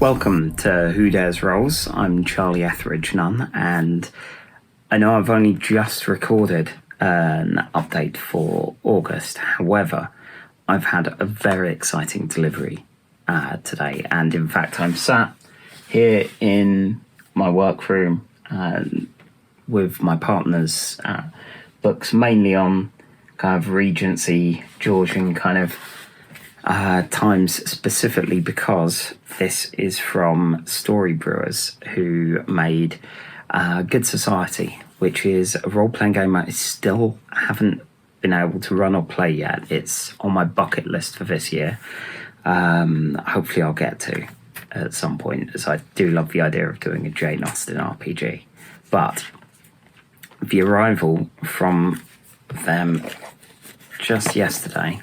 Welcome to Who Dares Rolls. I'm Charlie Etheridge Nunn, and I know I've only just recorded an update for August. However, I've had a very exciting delivery today, and in fact I'm sat here in my workroom with my partner's books, mainly on kind of Regency, Georgian kind of times, specifically because this is from Storybrewers, who made Good Society, which is a role-playing game I still haven't been able to run or play yet. It's on my bucket list for this year. Hopefully I'll get to at some point, as I do love the idea of doing a Jane Austen RPG. But the arrival from them just yesterday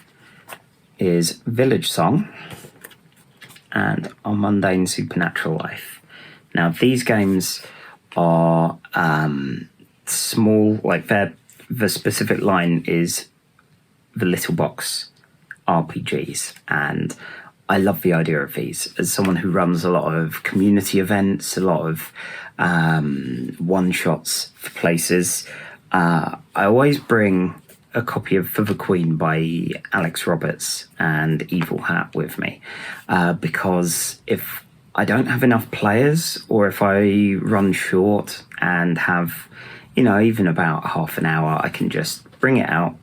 is Village Song and Our Mundane Supernatural Life. Now, these games are small, like the specific line is the Littlebox RPGs, and I love the idea of these. As someone who runs a lot of community events, a lot of one-shots for places, I always bring a copy of For the Queen by Alex Roberts and Evil Hat with me, because if I don't have enough players, or if I run short and have, even about half an hour, I can just bring it out,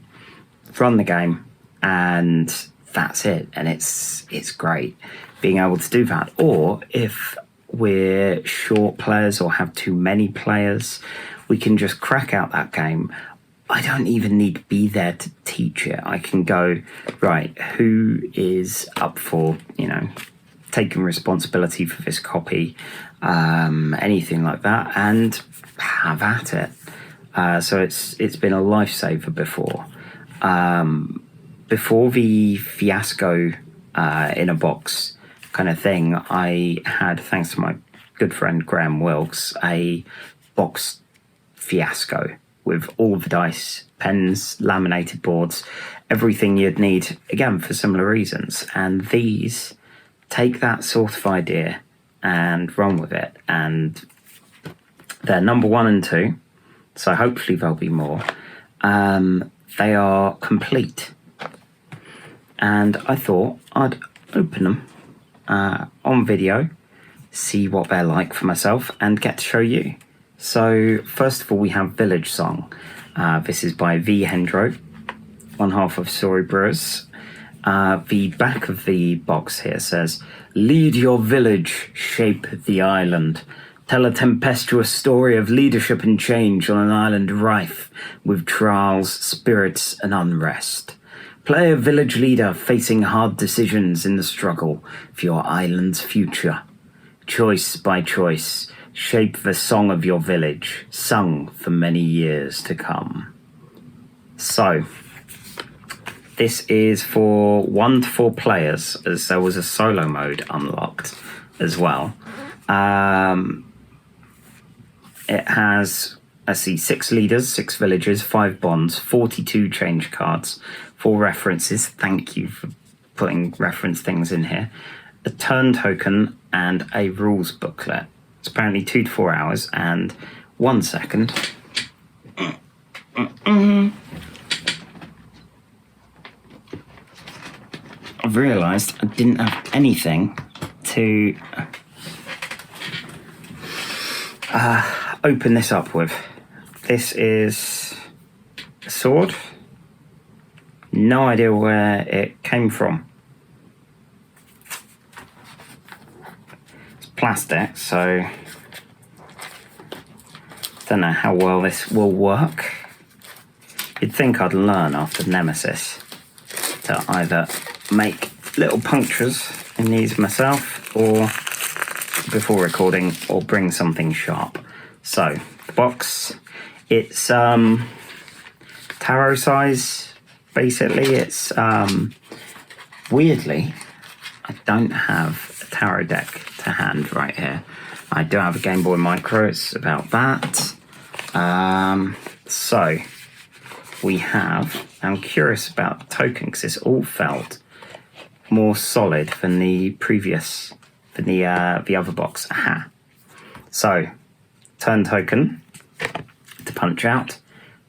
run the game, and that's it. And it's great being able to do that. Or if we're short players or have too many players, we can just crack out that game. I don't even need to be there to teach it. I can go, right, who is up for, taking responsibility for this copy, anything like that, and have at it. So it's been a lifesaver before. Before the fiasco in a box kind of thing, I had, thanks to my good friend Graham Wilkes, a box fiasco with all the dice, pens, laminated boards, everything you'd need, again, for similar reasons. And these take that sort of idea and run with it. And they're number 1 and 2, so hopefully there'll be more. They are complete. And I thought I'd open them on video, see what they're like for myself, and get to show you. So first of all, we have Village Song. This is by V. Hendro, one half of Storybrewers. The back of the box here says, "Lead your village, shape the island. Tell a tempestuous story of leadership and change on an island rife with trials, spirits, and unrest. Play a village leader facing hard decisions in the struggle for your island's future. Choice by choice, shape the song of your village, sung for many years to come." So, this is for 1 to 4 players, as there was a solo mode unlocked as well. It has, 6 leaders, 6 villages, 5 bonds, 42 change cards, 4 references. Thank you for putting reference things in here. A turn token and a rules booklet. It's apparently 2 to 4 hours, and 1 second. I've realised I didn't have anything to open this up with. This is a sword. No idea where it came from. Plastic, so don't know how well this will work. You'd think I'd learn after Nemesis to either make little punctures in these myself, or before recording, or bring something sharp. So the box, it's tarot size basically. It's weirdly, I don't have a tarot deck to hand right here. I do have a Game Boy Micro, it's about that. So we have, I'm curious about the token because it's all felt more solid than the previous than the other box. Aha. So, turn token to punch out.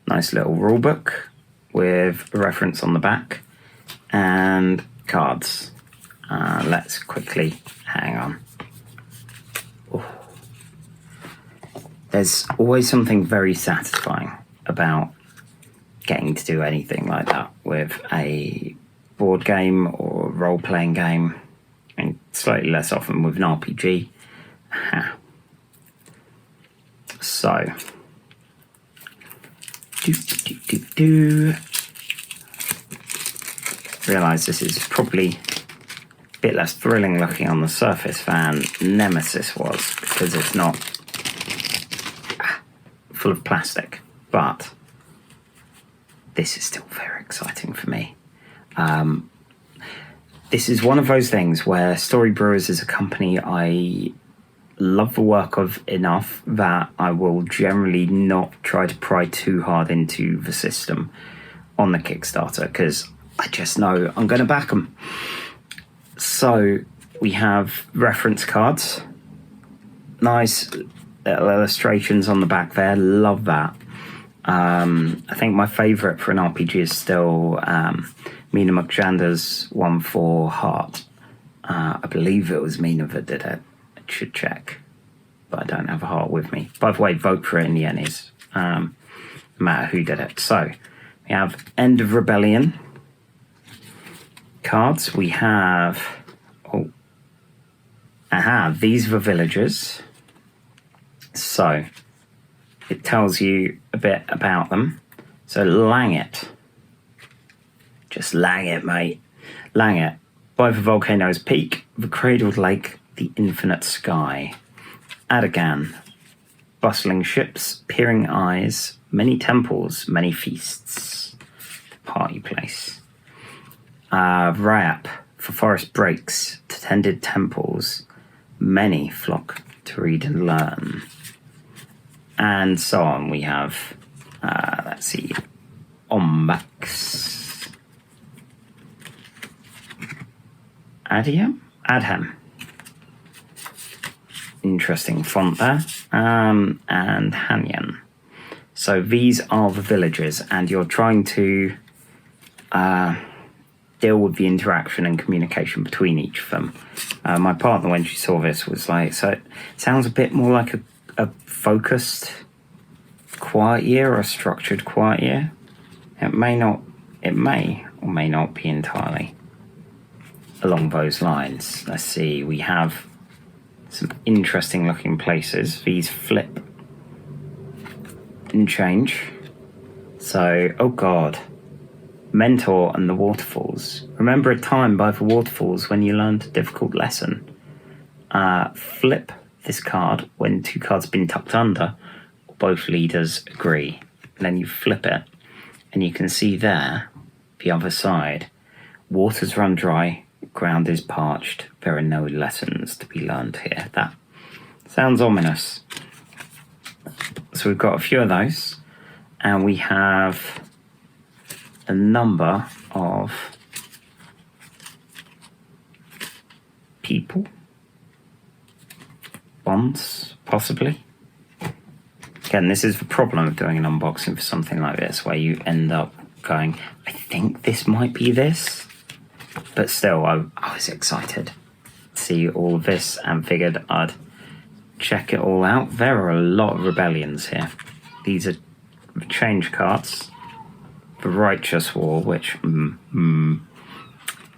Nice little rule book with a reference on the back. And cards. Let's quickly hang on. Ooh. There's always something very satisfying about getting to do anything like that with a board game or role-playing game, and slightly less often with an RPG. Aha. So, realise this is probably a bit less thrilling looking on the surface than Nemesis was, because it's not full of plastic, but this is still very exciting for me. This is one of those things where Storybrewers is a company I love the work of enough that I will generally not try to pry too hard into the system on the Kickstarter, because I just know I'm going to back them. So we have reference cards. Nice little illustrations on the back there. Love that. I think my favourite for an RPG is still Mina Mukjanda's one for Heart. I believe it was Mina that did it. I should check, but I don't have a heart with me. By the way, vote for it in the Ennies, no matter who did it. So we have End of Rebellion cards. We have these are the villagers. So it tells you a bit about them. So lang it. Just lang it, mate. Lang it. By the volcano's peak, the cradled lake, the infinite sky. Adagan. Bustling ships, peering eyes, many temples, many feasts. The party place. Ryap. For forest breaks, to tended temples, many flock to read and learn. And so on. We have, let's see, Ombax. Adham. Interesting font there. And Hanyan. So these are the villagers, and you're trying to deal with the interaction and communication between each of them. My partner, when she saw this, was like, so it sounds a bit more like a focused quiet year or a structured quiet year. It may or may not be entirely along those lines. Let's see, we have some interesting looking places. These flip and change. So, oh god, Mentor and the Waterfalls. Remember a time by the waterfalls when you learned a difficult lesson. Flip this card when two cards have been tucked under, or both leaders agree. And then you flip it, and you can see there, the other side, waters run dry, ground is parched, there are no lessons to be learned here. That sounds ominous. So we've got a few of those, and we have a number of people, bonds, possibly. Again, this is the problem of doing an unboxing for something like this, where you end up going, I think this might be this. But still, I was excited to see all of this and figured I'd check it all out. There are a lot of rebellions here. These are change cards. The Righteous War, which,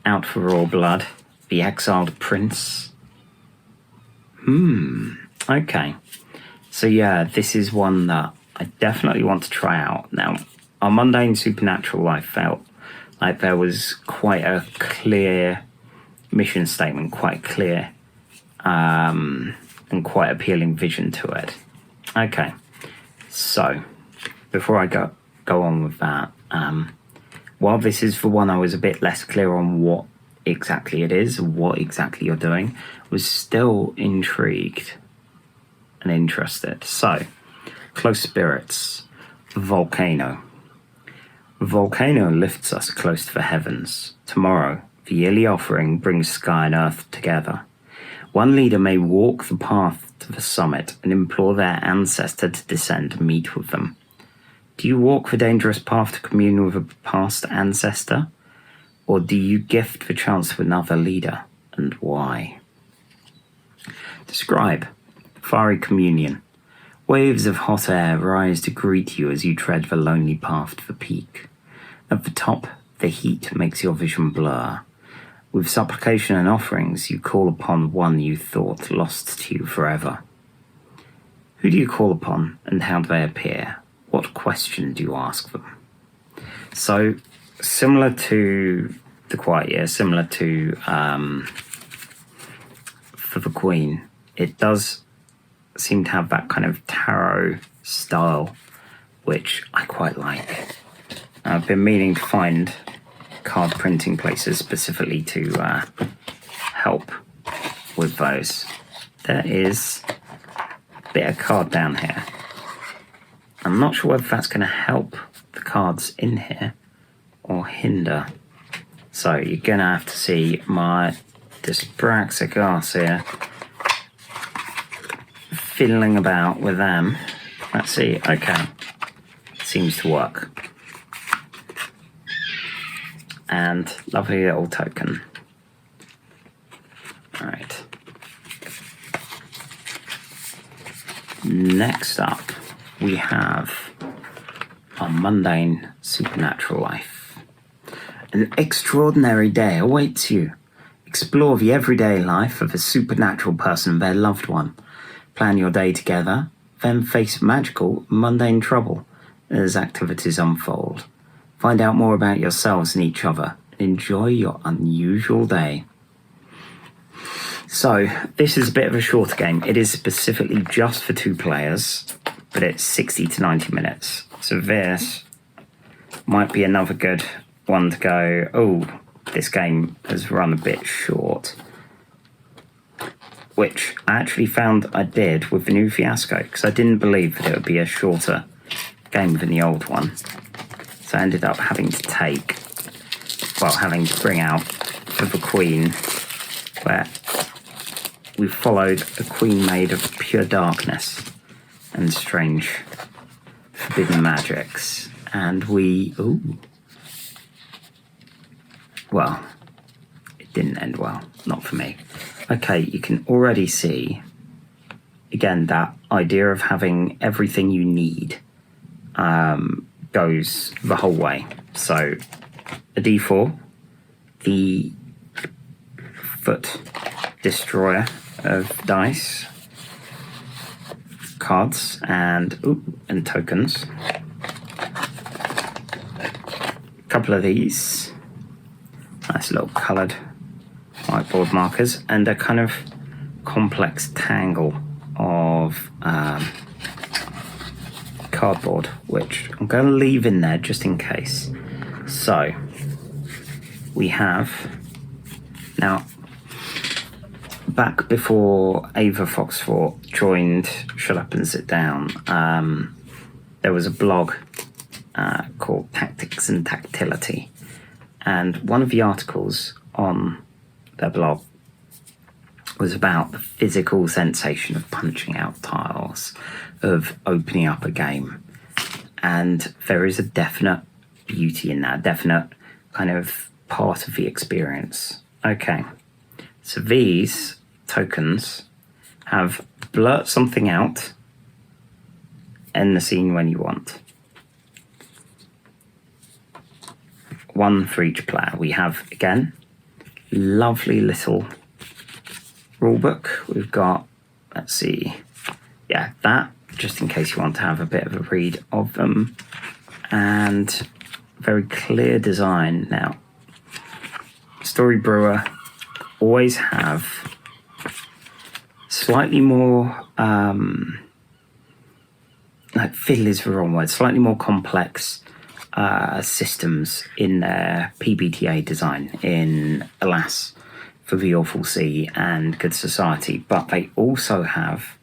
Out for Raw Blood. The Exiled Prince. Okay. So yeah, this is one that I definitely want to try out. Now, on Mundane Supernatural, I felt like there was quite a clear mission statement, quite clear and quite appealing vision to it. Okay, so before I go on with that, while this is the one I was a bit less clear on what exactly it is, what exactly you're doing, was still intrigued and interested. So, Close Spirits, Volcano. Volcano lifts us close to the heavens. Tomorrow, the yearly offering brings sky and earth together. One leader may walk the path to the summit and implore their ancestor to descend and meet with them. Do you walk the dangerous path to commune with a past ancestor? Or do you gift the chance to another leader, and why? Describe fiery communion. Waves of hot air rise to greet you as you tread the lonely path to the peak. At the top, the heat makes your vision blur. With supplication and offerings, you call upon one you thought lost to you forever. Who do you call upon, and how do they appear? What question do you ask them? So, similar to the Quiet Year, similar to for the Queen, it does seem to have that kind of tarot style, which I quite like. I've been meaning to find card printing places specifically to help with those. There is a bit of card down here. I'm not sure whether that's going to help the cards in here or hinder. So you're going to have to see my dyspraxic here fiddling about with them. Let's see. Okay. Seems to work. And lovely little token. Alright. Next up, we have our mundane supernatural life. An extraordinary day awaits you. Explore the everyday life of a supernatural person and their loved one. Plan your day together, then face magical, mundane trouble as activities unfold. Find out more about yourselves and each other, and enjoy your unusual day. So, this is a bit of a shorter game. It is specifically just for 2 players, but it's 60 to 90 minutes. So this might be another good one to go, oh, this game has run a bit short. Which I actually found I did with the new Fiasco, because I didn't believe that it would be a shorter game than the old one. So I ended up having to bring out for the Queen, where we followed a queen made of pure darkness and strange forbidden magics. And well, it didn't end well, not for me. Okay, you can already see, again, that idea of having everything you need goes the whole way. So, a d4, the foot destroyer of dice, cards, and tokens. A couple of these, nice little coloured whiteboard markers, and a kind of complex tangle of cardboard, which I'm going to leave in there just in case. So we have now, back before Ava Foxfort joined Shut Up and Sit Down, there was a blog called Tactics and Tactility, and one of the articles on their blog was about the physical sensation of punching out tiles, of opening up a game. And there is a definite beauty in that, definite kind of part of the experience. Okay, so these tokens have blurt something out, end the scene when you want. One for each player. We have, again, lovely little rulebook. We've got, let's see, yeah, that, just in case you want to have a bit of a read of them. And very clear design. Now, Storybrewer always have slightly more, like fiddle is the wrong word, slightly more complex systems in their PBTA design in, alas, for the Awful Sea and Good Society, but they also have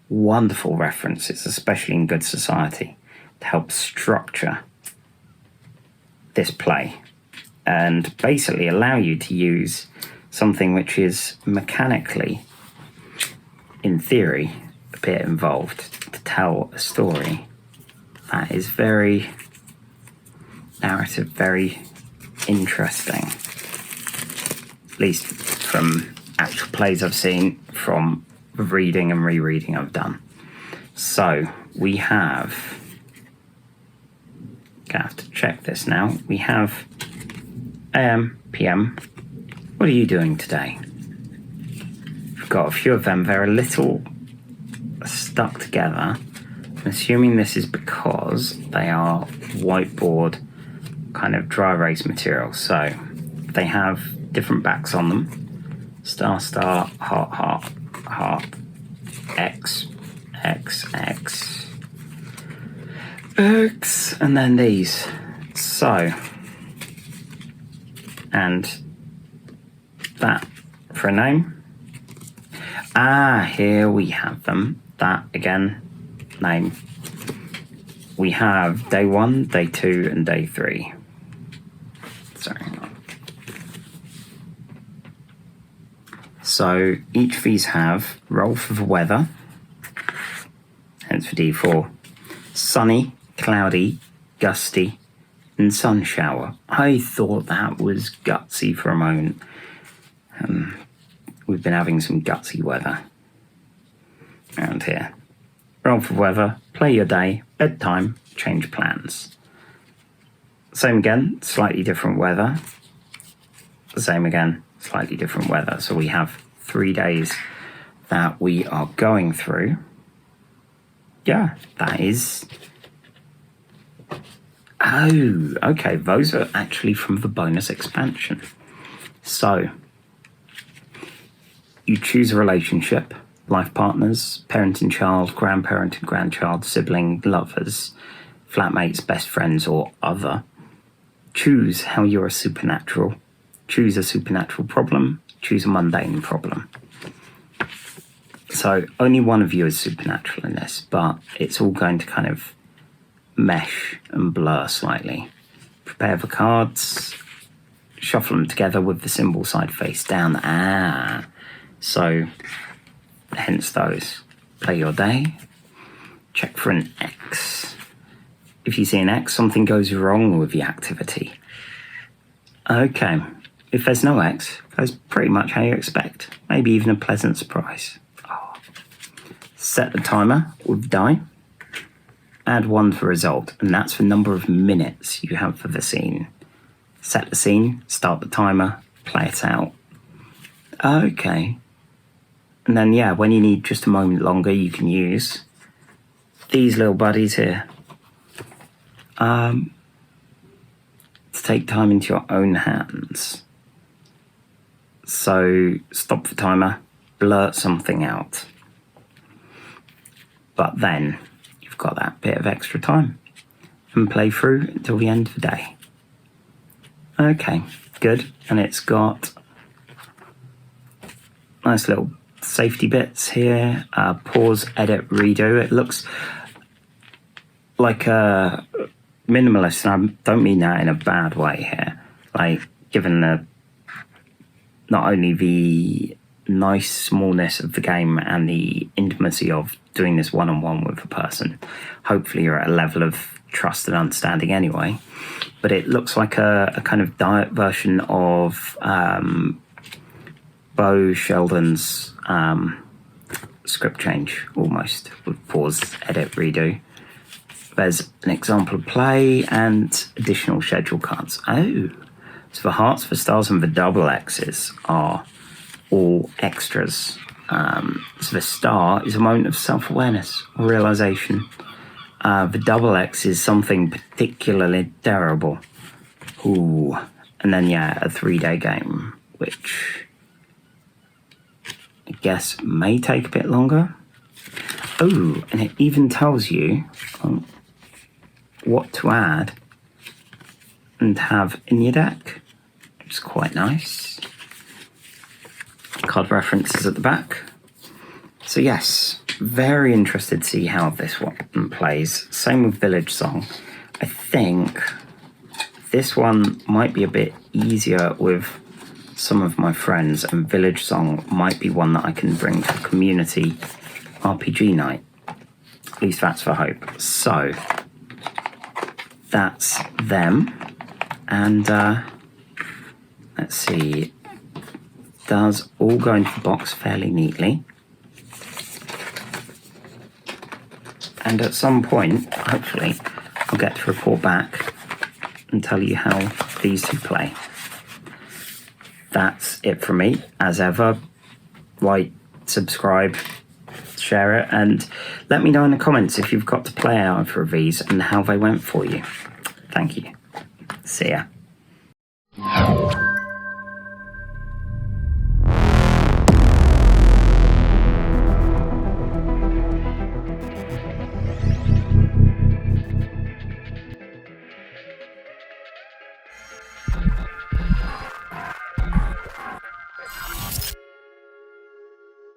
wonderful references, especially in Good Society, to help structure this play and basically allow you to use something which is mechanically in theory, a bit involved to tell a story that is very narrative, very interesting. At least from actual plays I've seen, from reading and rereading I've done. So we have, gonna have to check this now. We have AM, PM. What are you doing today? We've got a few of them. They're a little stuck together. I'm assuming this is because they are whiteboard kind of dry erase material. So they have different backs on them. Star, star, heart, heart, heart, X, X, X, X, and then these. So, and that for a name. Here we have them. That again, name. We have day 1, day 2, and day 3. Sorry, hang on. So each of these have roll for the weather, hence for D4. Sunny, cloudy, gusty, and sun shower. I thought that was gutsy for a moment. We've been having some gutsy weather around here. Roll for weather, play your day, bedtime, change plans. Same again, slightly different weather. Same again, slightly different weather. So we have 3 days that we are going through. Yeah, that is... Oh, okay, those are actually from the bonus expansion. So, you choose a relationship, life partners, parent and child, grandparent and grandchild, sibling, lovers, flatmates, best friends, or other. Choose how you're a supernatural. Choose a supernatural problem. Choose a mundane problem. So only one of you is supernatural in this, but it's all going to kind of mesh and blur slightly. Prepare the cards. Shuffle them together with the symbol side face down. So hence those. Play your day. Check for an X. If you see an X, something goes wrong with the activity. Okay. If there's no X, it goes pretty much how you expect. Maybe even a pleasant surprise. Set the timer with die. Add 1 for result, and that's the number of minutes you have for the scene. Set the scene, start the timer, play it out. Okay. And then, yeah, when you need just a moment longer, you can use these little buddies here. To take time into your own hands. So stop the timer, blurt something out. But then you've got that bit of extra time and play through until the end of the day. Okay, good. And it's got nice little safety bits here. Pause, edit, redo. It looks like a minimalist, and I don't mean that in a bad way here. Like, given the not only the nice smallness of the game and the intimacy of doing this one-on-one with a person, hopefully you're at a level of trust and understanding anyway. But it looks like a kind of diet version of Bo Sheldon's script change, almost, with pause, edit, redo. There's an example of play and additional schedule cards. Oh, so the hearts, the stars, and the double X's are all extras. So the star is a moment of self-awareness or realization. The double X is something particularly terrible. Ooh. And then, yeah, a 3-day game, which I guess may take a bit longer. Oh, and it even tells you what to add and have in your deck, which is quite nice. Card references at the back. So yes, very interested to see how this one plays. Same with Village Song. I think this one might be a bit easier with some of my friends, and Village Song might be one that I can bring to the community RPG night. At least that's the hope. So that's them. And let's see. Does all go into the box fairly neatly. And at some point, hopefully, I'll get to report back and tell you how these two play. That's it from me. As ever, like, subscribe, share it, and let me know in the comments if you've got to play out for these and how they went for you. Thank you. See ya.